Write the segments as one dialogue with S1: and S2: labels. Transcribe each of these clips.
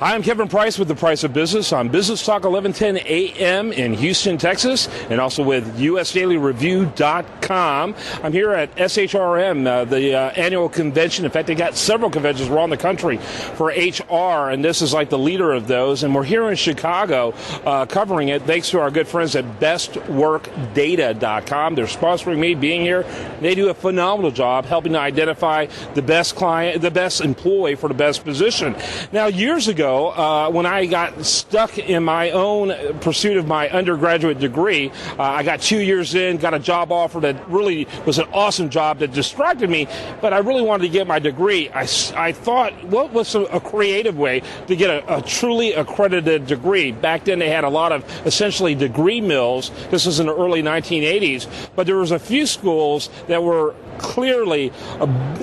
S1: Hi, I'm Kevin Price with The Price of Business on Business Talk 1110 AM in Houston, Texas, and also with USDailyReview.com. I'm here at SHRM, the annual convention. In fact, they got several conventions around the country for HR, and this is like the leader of those. And we're here in Chicago covering it thanks to our good friends at BestWorkData.com. They're sponsoring me being here. They do a phenomenal job helping to identify the best client, the best employee for the best position. Now, years ago, when I got stuck in my own pursuit of my undergraduate degree, I got 2 years in, got a job offer that really was an awesome job that distracted me, but I really wanted to get my degree. I thought, what was a creative way to get a truly accredited degree? Back then they had a lot of essentially degree mills. This was in the early 1980s, but there was a few schools that were clearly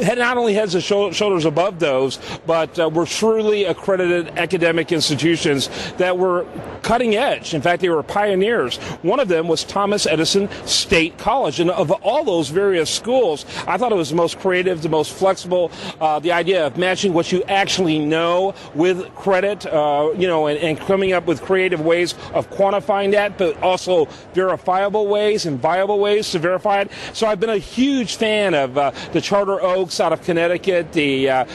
S1: had not only heads and shoulders above those, but were truly accredited academic institutions that were cutting edge. In fact, they were pioneers. One of them was Thomas Edison State College. And of all those various schools, I thought it was the most creative, the most flexible, the idea of matching what you actually know with credit, and coming up with creative ways of quantifying that, but also verifiable ways and viable ways to verify it. So I've been a huge fan of the Charter Oaks out of Connecticut, the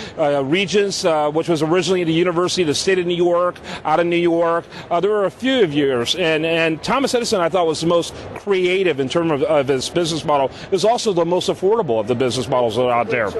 S1: Regents, which was originally the University of the State of New York, out of New York. There were a few of yours, and Thomas Edison I thought was the most creative in terms of his business model. It was also the most affordable of the business models that are out there.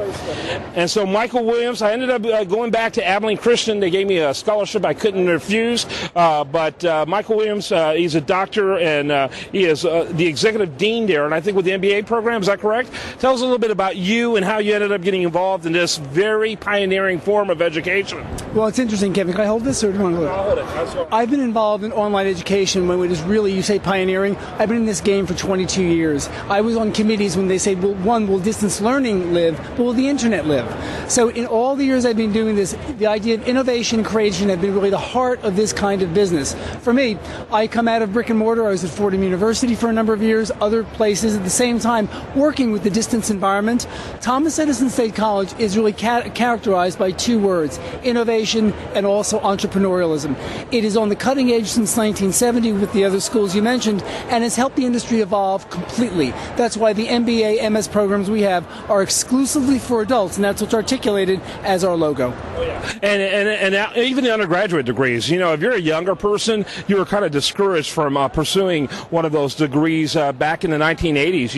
S1: And so Michael Williams, I ended up going back to Abilene Christian. They gave me a scholarship I couldn't refuse, but Michael Williams, he's a doctor, and he is the executive dean there, and I think with the MBA program, is that correct? Tell us a little bit about you and how you ended up getting involved in this very pioneering form of education.
S2: Well, it's interesting, Kevin. Can I hold this, or do you want to hold it? I've been involved in online education when it is really, you say pioneering. I've been in this game for 22 years. I was on committees when they say, well, one, will distance learning live, but will the internet live? So in all the years I've been doing this, the idea of innovation creation have been really the heart of this kind of business. For me, I come out of brick and mortar. I was at Fordham University for a number of years, other places. At the same time, working with the distance environment, Thomas Edison State College is really characterized by two words: innovation and also entrepreneurialism. It is on the cutting edge since 1970 with the other schools you mentioned, and has helped the industry evolve completely. That's why the MBA, MS programs we have are exclusively for adults, and that's what's articulated as our logo.
S1: Oh, yeah. And even the undergraduate degrees, if you're a younger person, you were kind of discouraged from pursuing one of those degrees back in the 1980s.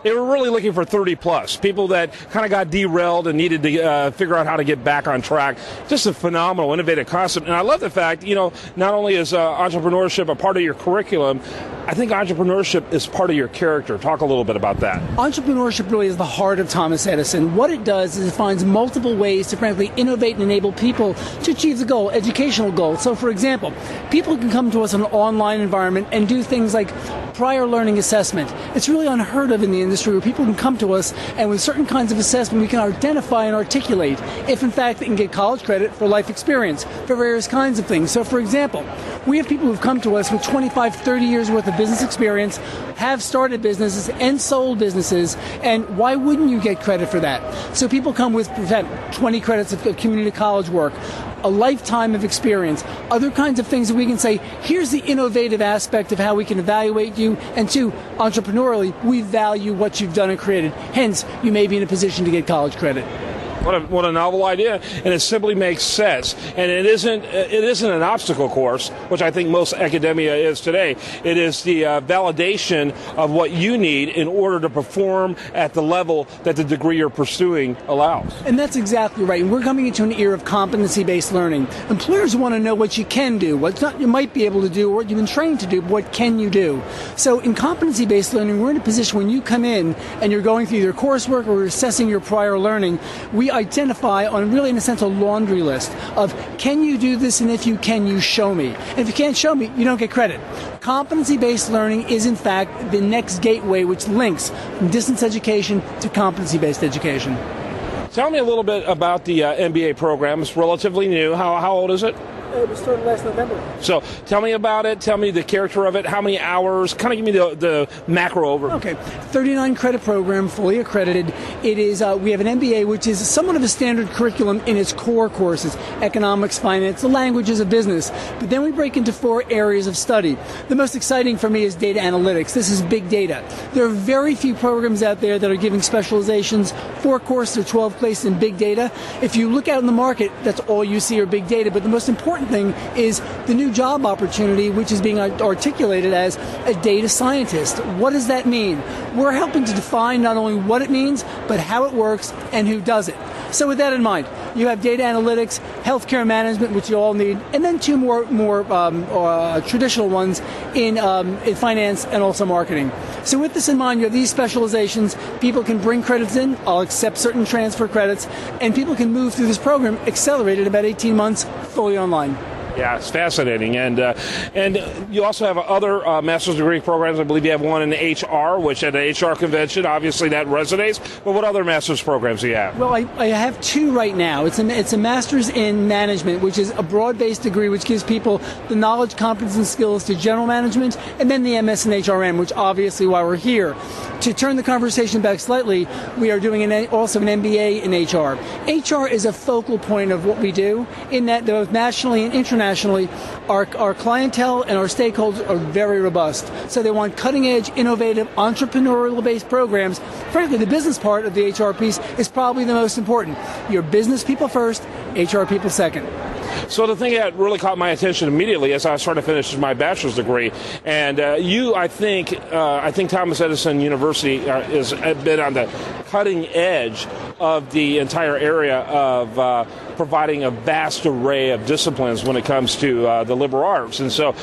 S1: They were really looking for 30 plus, people that kind of got derailed and needed to figure out how to get back on track. Just a phenomenal, innovative concept. And I love the fact, not only is entrepreneurship a part of your curriculum, I think entrepreneurship is part of your character. Talk a little bit about that.
S2: Entrepreneurship really is the heart of Thomas Edison. What it does is it finds multiple ways to frankly innovate and enable people to achieve the goal, educational goal. So for example, people can come to us in an online environment and do things like prior learning assessment. It's really unheard of in the industry where people can come to us and with certain kinds of assessment we can identify and articulate if in fact they can get college credit for life experience, for various kinds of things. So for example, we have people who've come to us with 25, 30 years worth of business experience, have started businesses and sold businesses, and why wouldn't you get credit for that? So people come with 20 credits of community college work, a lifetime of experience, other kinds of things that we can say, here's the innovative aspect of how we can evaluate you, and two, entrepreneurially, we value what you've done and created. Hence, you may be in a position to get college credit.
S1: What a novel idea, and it simply makes sense. And it isn't an obstacle course, which I think most academia is today. It is the validation of what you need in order to perform at the level that the degree you're pursuing allows.
S2: And that's exactly right. We're coming into an era of competency-based learning. Employers want to know what you can do, what you might be able to do, or what you've been trained to do, but what can you do? So in competency-based learning, we're in a position when you come in and you're going through either coursework or assessing your prior learning, we identify on really, in a sense, a laundry list of can you do this, and if you can, you show me. And if you can't show me, you don't get credit. Competency-based learning is, in fact, the next gateway which links from distance education to competency-based education.
S1: Tell me a little bit about the MBA program. It's relatively new. How old is it?
S2: It started last November.
S1: So tell me about it. Tell me the character of it. How many hours? Kind of give me the macro overview.
S2: Okay, 39 credit program, fully accredited. It is. We have an MBA, which is somewhat of a standard curriculum in its core courses: economics, finance, the languages of business. But then we break into 4 areas of study. The most exciting for me is data analytics. This is big data. There are very few programs out there that are giving specializations. 4 courses or 12 places in big data. If you look out in the market, that's all you see are big data. But the most important thing is the new job opportunity, which is being articulated as a data scientist. What does that mean? We're helping to define not only what it means, but how it works and who does it. So with that in mind, you have data analytics, healthcare management, which you all need, and then 2 more traditional ones in finance and also marketing. So with this in mind, you have these specializations. People can bring credits in. I'll accept certain transfer credits, and people can move through this program accelerated about 18 months, fully online.
S1: Yeah, it's fascinating. And you also have other master's degree programs. I believe you have one in HR, which at an HR convention, obviously that resonates. But what other master's programs do you have?
S2: Well, I have 2 right now. It's a master's in management, which is a broad-based degree which gives people the knowledge, competence, and skills to general management, and then the MS in HRM, which obviously why we're here. To turn the conversation back slightly, we are doing also an MBA in HR. HR is a focal point of what we do, in that both nationally and internationally, our clientele and our stakeholders are very robust. So they want cutting-edge, innovative, entrepreneurial-based programs. Frankly, the business part of the HR piece is probably the most important. Your business people first, HR people second.
S1: So the thing that really caught my attention immediately as I was trying to finish my bachelor's degree, and I think Thomas Edison University has been on the cutting edge of the entire area of providing a vast array of disciplines when it comes to the liberal arts. And so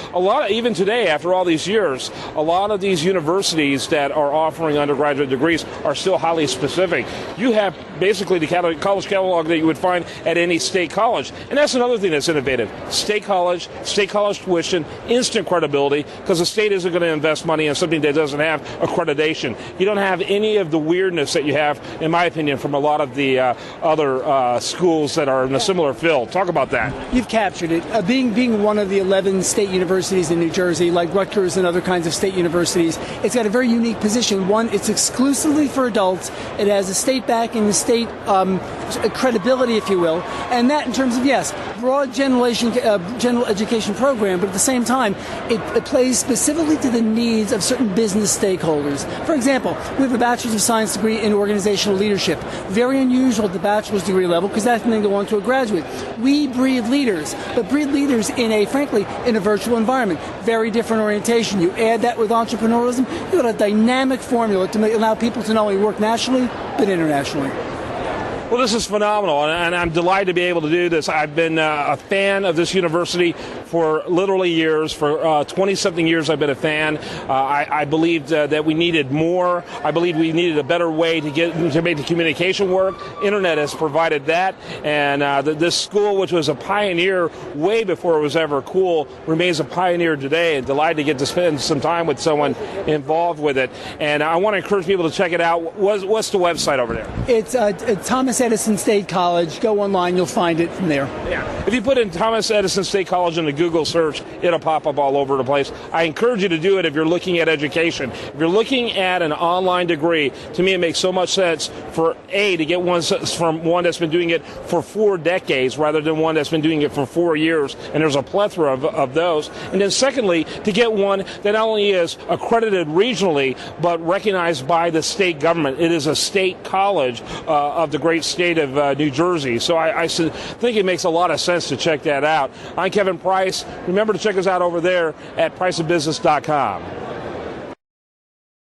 S1: even today, after all these years, a lot of these universities that are offering undergraduate degrees are still highly specific. You have basically the college catalog that you would find at any state college. And that's another thing that's innovative. State college tuition, instant credibility, because the state isn't going to invest money in something that doesn't have accreditation. You don't have any of the weirdness that you have, in my opinion, from a lot of the other schools that are in a similar field. Talk about that.
S2: You've captured it. Being one of the 11 state universities in New Jersey, like Rutgers and other kinds of state universities, it's got a very unique position. One, it's exclusively for adults. It has a state backing, the state credibility, if you will, and that in terms of, yes, broad general education program, but at the same time, it plays specifically to the needs of certain business stakeholders. For example, we have a Bachelor's of Science degree in organizational leadership. Very unusual at the bachelor's degree level, because that can then go on to a graduate. We breed leaders, but breed leaders in a virtual environment. Very different orientation. You add that with entrepreneurialism, you've got a dynamic formula to allow people to not only work nationally, but internationally.
S1: Well, this is phenomenal, and I'm delighted to be able to do this. I've been a fan of this university for literally years. For 20-something years, I've been a fan. I believed that we needed more. I believed we needed a better way to make the communication work. Internet has provided that, and this school, which was a pioneer way before it was ever cool, remains a pioneer today, and delighted to get to spend some time with someone involved with it. And I want to encourage people to check it out. What's the website over there?
S2: It's Thomas Edison State College. Go online, you'll find it from there.
S1: Yeah. If you put in Thomas Edison State College in the Google search, it'll pop up all over the place. I encourage you to do it if you're looking at education. If you're looking at an online degree, to me it makes so much sense to get one from one that's been doing it for 4 decades rather than one that's been doing it for 4 years, and there's a plethora of those. And then secondly, to get one that not only is accredited regionally, but recognized by the state government. It is a state college of the great state of New Jersey. So I think it makes a lot of sense to check that out. I'm Kevin Price. Remember to check us out over there at priceofbusiness.com.